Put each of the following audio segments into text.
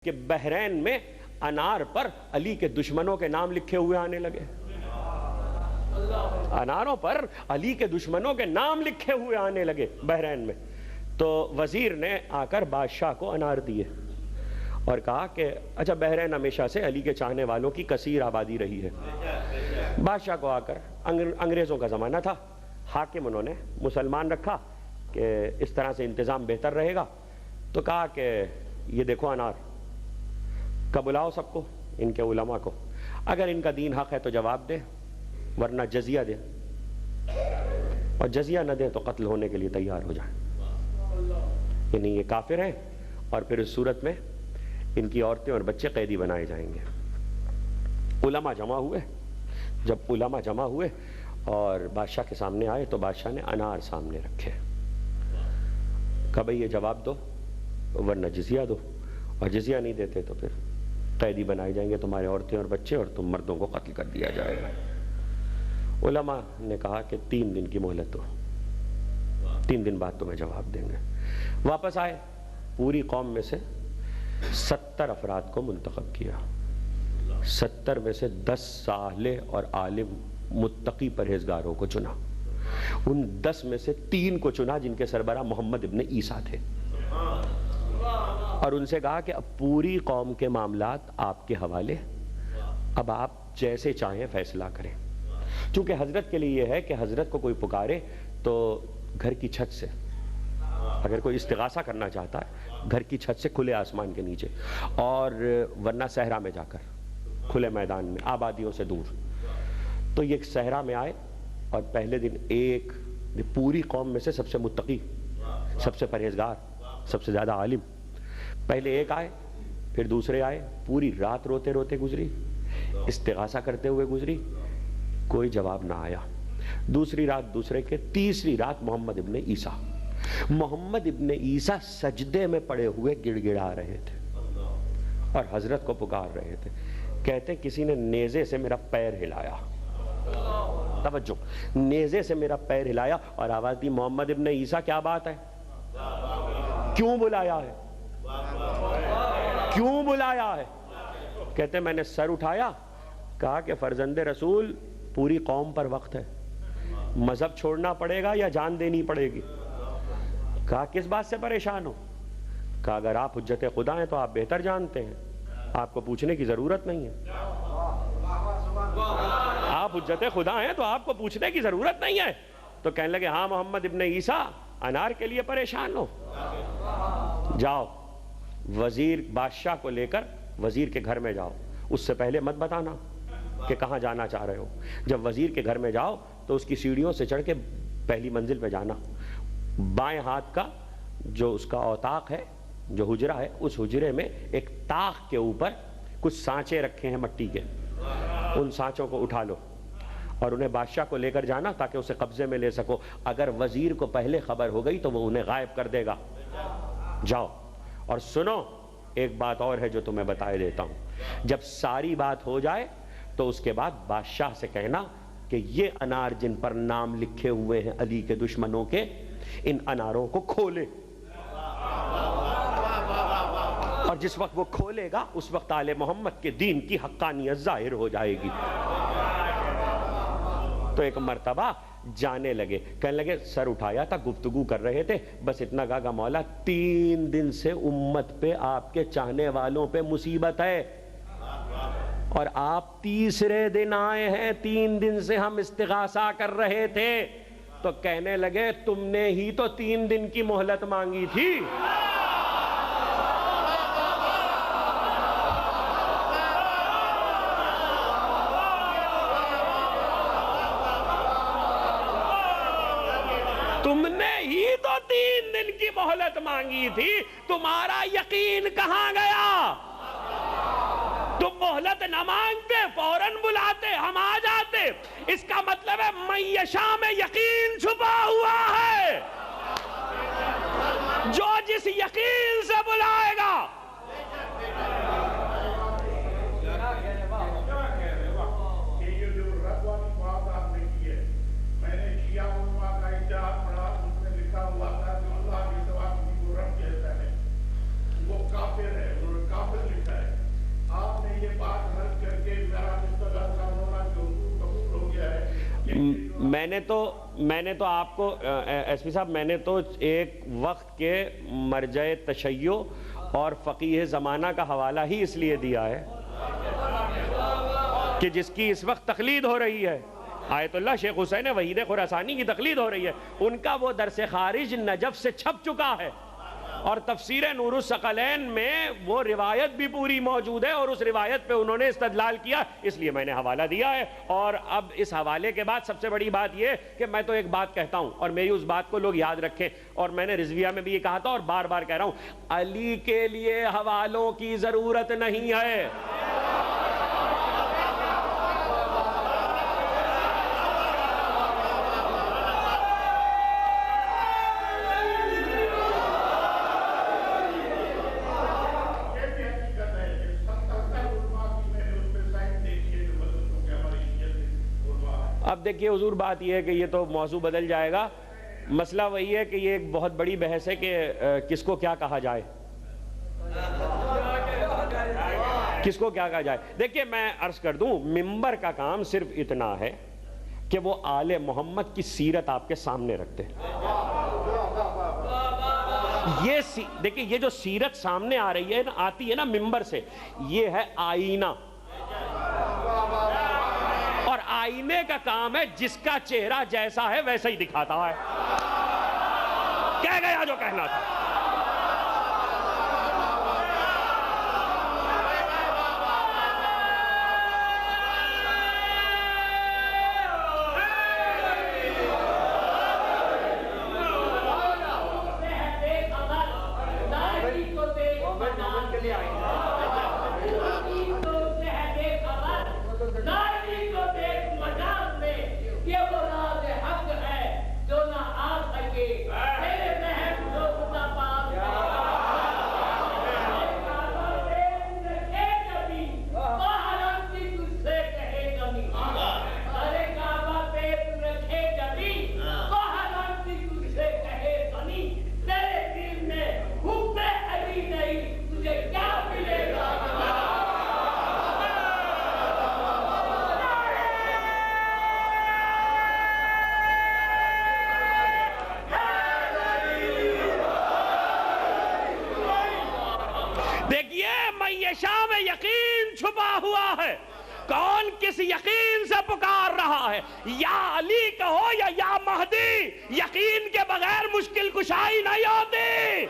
کہ بحرین میں انار پر علی کے دشمنوں کے نام لکھے ہوئے آنے لگے. اناروں پر علی کے دشمنوں کے نام لکھے ہوئے آنے لگے بحرین میں. تو وزیر نے آ کر بادشاہ کو انار دیے اور کہا کہ اچھا بحرین ہمیشہ سے علی کے چاہنے والوں کی کثیر آبادی رہی ہے. بادشاہ کو آ کر انگریزوں کا زمانہ تھا، حاکم انہوں نے مسلمان رکھا کہ اس طرح سے انتظام بہتر رہے گا. تو کہا کہ یہ دیکھو انار کا بلاؤ سب کو، ان کے علماء کو، اگر ان کا دین حق ہے تو جواب دے ورنہ جزیہ دے، اور جزیہ نہ دیں تو قتل ہونے کے لیے تیار ہو جائیں. یعنی یہ کافر ہیں اور پھر اس صورت میں ان کی عورتیں اور بچے قیدی بنائے جائیں گے. علماء جمع ہوئے. جب علماء جمع ہوئے اور بادشاہ کے سامنے آئے تو بادشاہ نے انار سامنے رکھے. کہا بھئی یہ جواب دو ورنہ جزیہ دو، اور جزیہ نہیں دیتے تو پھر قیدی بنائے جائیں گے تمہارے عورتیں اور بچے، اور تم مردوں کو قتل کر دیا جائے گا. علماء نے کہا کہ 3 دن کی مہلت دو، 3 دن بعد تمہیں جواب دیں گے. واپس آئے، پوری قوم میں سے 70 افراد کو منتخب کیا. 70 میں سے 10 صالح اور عالم متقی پرہیزگاروں کو چنا. ان 10 میں سے 3 کو چنا جن کے سربراہ محمد ابن عیسیٰ تھے، اور ان سے کہا کہ اب پوری قوم کے معاملات آپ کے حوالے، اب آپ جیسے چاہیں فیصلہ کریں. چونکہ حضرت کے لیے یہ ہے کہ حضرت کو کوئی پکارے تو گھر کی چھت سے، اگر کوئی استغاثہ کرنا چاہتا ہے گھر کی چھت سے کھلے آسمان کے نیچے، اور ورنہ صحرا میں جا کر کھلے میدان میں آبادیوں سے دور. تو یہ صحرا میں آئے اور پہلے دن ایک پوری قوم میں سے سب سے متقی، سب سے پرہیزگار، سب سے زیادہ عالم، پہلے ایک آئے، پھر دوسرے آئے. پوری رات روتے روتے گزری، استغاثہ کرتے ہوئے گزری، کوئی جواب نہ آیا. دوسری رات دوسرے کے، تیسری رات محمد ابن عیسیٰ. محمد ابن عیسیٰ سجدے میں پڑے ہوئے گڑ گڑا رہے تھے اور حضرت کو پکار رہے تھے. کہتے کسی نے نیزے سے میرا پیر ہلایا، توجہ، نیزے سے میرا پیر ہلایا اور آواز دی محمد ابن عیسیٰ کیا بات ہے، کیوں بلایا ہے، کیوں بلایا ہے. کہتے میں نے سر اٹھایا، کہا کہ فرزند رسول پوری قوم پر وقت ہے، مذہب چھوڑنا پڑے گا یا جان دینی پڑے گی. کہا کس بات سے پریشان ہو. کہا اگر آپ حجت خدا ہیں تو آپ بہتر جانتے ہیں، آپ کو پوچھنے کی ضرورت نہیں ہے. آپ حجت خدا ہیں تو آپ کو پوچھنے کی ضرورت نہیں ہے. تو کہنے لگے ہاں محمد ابن عیسیٰ انار کے لیے پریشان ہو، جاؤ وزیر بادشاہ کو لے کر وزیر کے گھر میں جاؤ. اس سے پہلے مت بتانا کہ کہاں جانا چاہ رہے ہو. جب وزیر کے گھر میں جاؤ تو اس کی سیڑھیوں سے چڑھ کے پہلی منزل پہ جانا. بائیں ہاتھ کا جو اس کا اوطاق ہے، جو حجرہ ہے، اس حجرے میں ایک طاق کے اوپر کچھ سانچے رکھے ہیں مٹی کے. ان سانچوں کو اٹھا لو اور انہیں بادشاہ کو لے کر جانا تاکہ اسے قبضے میں لے سکو. اگر وزیر کو پہلے خبر ہو گئی تو وہ انہیں غائب کر دے گا. جاؤ. اور سنو ایک بات اور ہے جو تمہیں بتائے دیتا ہوں. جب ساری بات ہو جائے تو اس کے بعد بادشاہ سے کہنا کہ یہ انار جن پر نام لکھے ہوئے ہیں علی کے دشمنوں کے، ان اناروں کو کھولے. اور جس وقت وہ کھولے گا اس وقت آل محمد کے دین کی حقانیت ظاہر ہو جائے گی. تو ایک مرتبہ جانے لگے، کہنے لگے سر اٹھایا تھا، گفتگو کر رہے تھے، بس اتنا کہا مولا 3 دن سے امت پہ، آپ کے چاہنے والوں پہ مصیبت ہے، اور آپ تیسرے دن آئے ہیں. 3 دن سے ہم استغاثہ کر رہے تھے. تو کہنے لگے تم نے ہی تو 3 دن کی مہلت مانگی تھی. تم نے ہی تو 3 دن کی مہلت مانگی تھی. تمہارا یقین کہاں گیا؟ تم مہلت نہ مانگتے، فوراً بلاتے، ہم آ جاتے. اس کا مطلب ہے من یشاء میں یقین چھپا ہوا ہے. جو جس یقین سے بلائے گا. وہ کافر ہے، وہ کافر میں نے تو آپ کو ایس پی صاحب، میں نے تو ایک وقت کے مرجع تشیع اور فقیہ زمانہ کا حوالہ ہی اس لیے دیا ہے کہ جس کی اس وقت تقلید ہو رہی ہے، آیت اللہ شیخ حسین وحید خراسانی کی تقلید ہو رہی ہے، ان کا وہ درس خارج نجف سے چھپ چکا ہے، اور تفسیر نور الثقلین میں وہ روایت بھی پوری موجود ہے، اور اس روایت پہ انہوں نے استدلال کیا، اس لیے میں نے حوالہ دیا ہے۔ اور اب اس حوالے کے بعد سب سے بڑی بات یہ کہ میں تو ایک بات کہتا ہوں، اور میری اس بات کو لوگ یاد رکھیں، اور میں نے رضویہ میں بھی یہ کہا تھا اور بار بار کہہ رہا ہوں، علی کے لیے حوالوں کی ضرورت نہیں ہے۔ اب دیکھیے حضور، بات یہ ہے کہ یہ تو موضوع بدل جائے گا، مسئلہ وہی ہے کہ یہ ایک بہت بڑی بحث ہے کہ کس کو کیا کہا جائے، کس کو کیا کہا جائے۔ دیکھیے میں عرض کر دوں، منبر کا کام صرف اتنا ہے کہ وہ آل محمد کی سیرت آپ کے سامنے رکھتے ہیں۔ دیکھیے یہ جو سیرت سامنے آ رہی ہے نا، آتی ہے نا منبر سے، یہ ہے آئینہ، اور آئینے کا کام ہے جس کا چہرہ جیسا ہے ویسا ہی دکھاتا ہے۔ کہہ گیا جو کہنا تھا۔ کون کس یقین سے پکار رہا ہے، یا علی کہو یا مہدی، یقین کے بغیر مشکل کشائی نہیں ہوتی،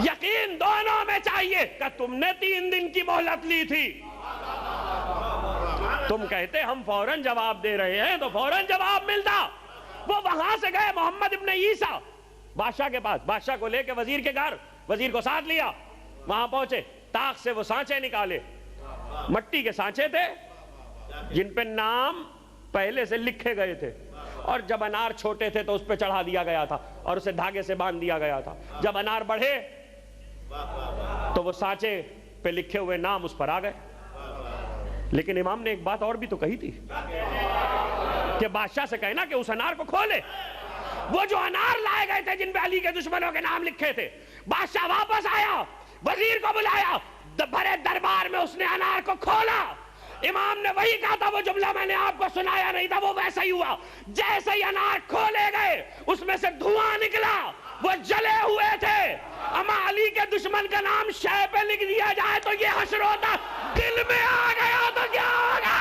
یقین دونوں میں چاہیے۔ کہ تم نے 3 دن کی مہلت لی تھی، تم کہتے ہم فوراً جواب دے رہے ہیں تو فوراً جواب ملتا۔ وہ وہاں سے گئے محمد ابن عیسیٰ بادشاہ کے پاس، بادشاہ کو لے کے وزیر کے گھر، وزیر کو ساتھ لیا، وہاں پہنچے، طاق سے وہ سانچے نکالے، مٹی کے سانچے تھے جن پہ نام پہلے سے لکھے گئے تھے، اور جب انار چھوٹے تھے تو اس پہ چڑھا دیا گیا تھا اور اسے دھاگے سے باندھ دیا گیا تھا، جب انار بڑھے تو وہ سانچے پہ لکھے ہوئے نام اس پر آ گئے۔ لیکن امام نے ایک بات اور بھی تو کہی تھی کہ بادشاہ سے کہنا کہ اس انار کو کھولے۔ وہ جو انار لائے گئے تھے جن پہ علی کے دشمنوں کے نام لکھے تھے، بادشاہ واپس آیا، وزیر کو بلایا، بڑے دربار میں اس نے انار کو کھولا۔ امام نے وہی کہا تھا، وہ جملہ میں نے آپ کو سنایا نہیں تھا، وہ ویسا ہی ہوا۔ جیسے ہی انار کھولے گئے اس میں سے دھواں نکلا، وہ جلے ہوئے تھے۔ اما علی کے دشمن کا نام شے پہ لکھ دیا جائے تو یہ حشر ہوتا، دل میں آ گیا تو کیا ہوگا؟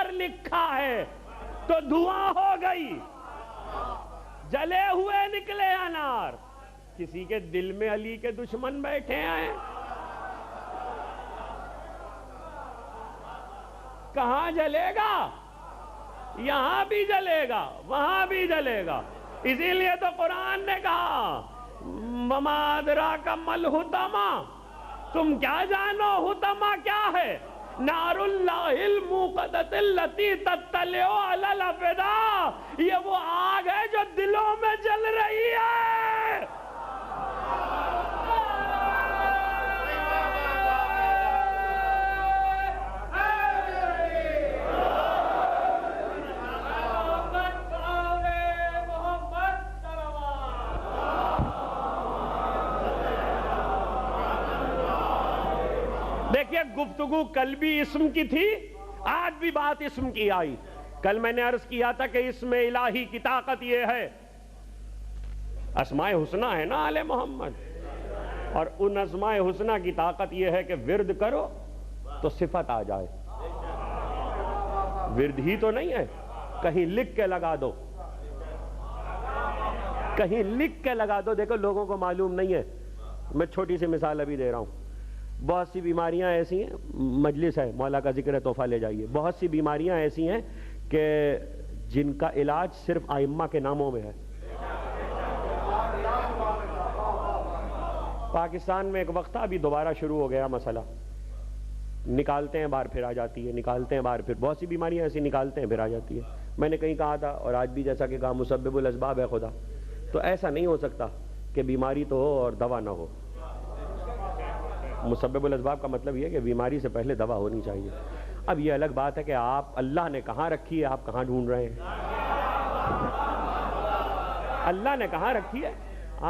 پر لکھا ہے تو دھواں ہو گئی، جلے ہوئے نکلے انار۔ کسی کے دل میں علی کے دشمن بیٹھے ہیں؟ کہاں جلے گا؟ یہاں بھی جلے گا، وہاں بھی جلے گا۔ اسی لیے تو قرآن نے کہا وَمَا أَدْرَاكَ مَا الْحُطَمَةُ، تم کیا جانو حطمہ کیا ہے؟ نار اللہ الموقدۃ التي تطلع علی الافئدہ، یہ وہ آگ ہے جو دلوں میں جل رہی ہے۔ دیکھیے گفتگو کل بھی اسم کی تھی، آج بھی بات اسم کی آئی۔ کل میں نے عرض کیا تھا کہ اسم الہی کی طاقت یہ ہے، اسماء حسنہ ہے نا آل محمد، اور ان اسماء حسنہ کی طاقت یہ ہے کہ ورد کرو تو صفت آ جائے۔ ورد ہی تو نہیں ہے، کہیں لکھ کے لگا دو، کہیں لکھ کے لگا دو۔ دیکھو لوگوں کو معلوم نہیں ہے، میں چھوٹی سی مثال ابھی دے رہا ہوں۔ بہت سی بیماریاں ایسی ہیں، مجلس ہے مولا کا ذکر ہے تحفہ لے جائیے، بہت سی بیماریاں ایسی ہیں کہ جن کا علاج صرف ائمہ کے ناموں میں ہے۔ پاکستان میں ایک وقت تھا، ابھی دوبارہ شروع ہو گیا مسئلہ، نکالتے ہیں باہر پھر آ جاتی ہے، نکالتے ہیں باہر پھر، بہت سی بیماریاں ایسی نکالتے ہیں پھر آ جاتی ہے۔ میں نے کہیں کہا تھا اور آج بھی جیسا کہ کہا مسبب الاسباب ہے خدا، تو ایسا نہیں ہو سکتا کہ بیماری تو ہو اور دوا نہ ہو۔ مسبب الاسباب کا مطلب یہ ہے کہ بیماری سے پہلے دوا ہونی چاہیے۔ اب یہ الگ بات ہے کہ آپ اللہ نے کہاں رکھی ہے، آپ کہاں ڈھونڈ رہے ہیں؟ اللہ نے کہاں رکھی ہے،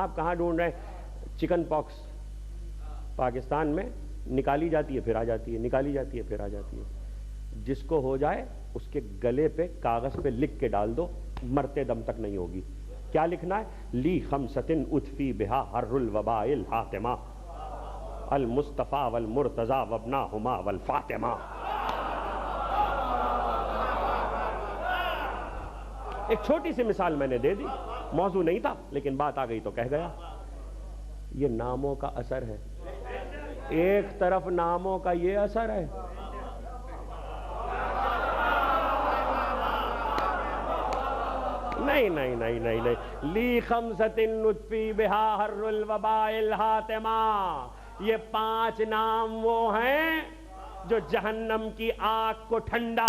آپ کہاں ڈھونڈ رہے ہیں؟ چکن پاکس پاکستان میں نکالی جاتی ہے پھر آ جاتی ہے، نکالی جاتی ہے پھر آ جاتی ہے۔ جس کو ہو جائے اس کے گلے پہ کاغذ پہ لکھ کے ڈال دو، مرتے دم تک نہیں ہوگی۔ کیا لکھنا ہے؟ لی خمسۃ اطفی بہا حر الوباء الحاتمہ المصطفیٰ والمرتضیٰ وابناہما والفاطمہ۔ ایک چھوٹی سی مثال میں نے دے دی، موضوع نہیں تھا لیکن بات آ گئی تو کہہ گیا۔ یہ ناموں کا اثر ہے، ایک طرف ناموں کا یہ اثر ہے، نہیں نہیں نہیں نہیں نہیں، لی خمسۃ نطفی بہا حر الوباء الحاتمہ، یہ 5 نام وہ ہیں جو جہنم کی آگ کو ٹھنڈا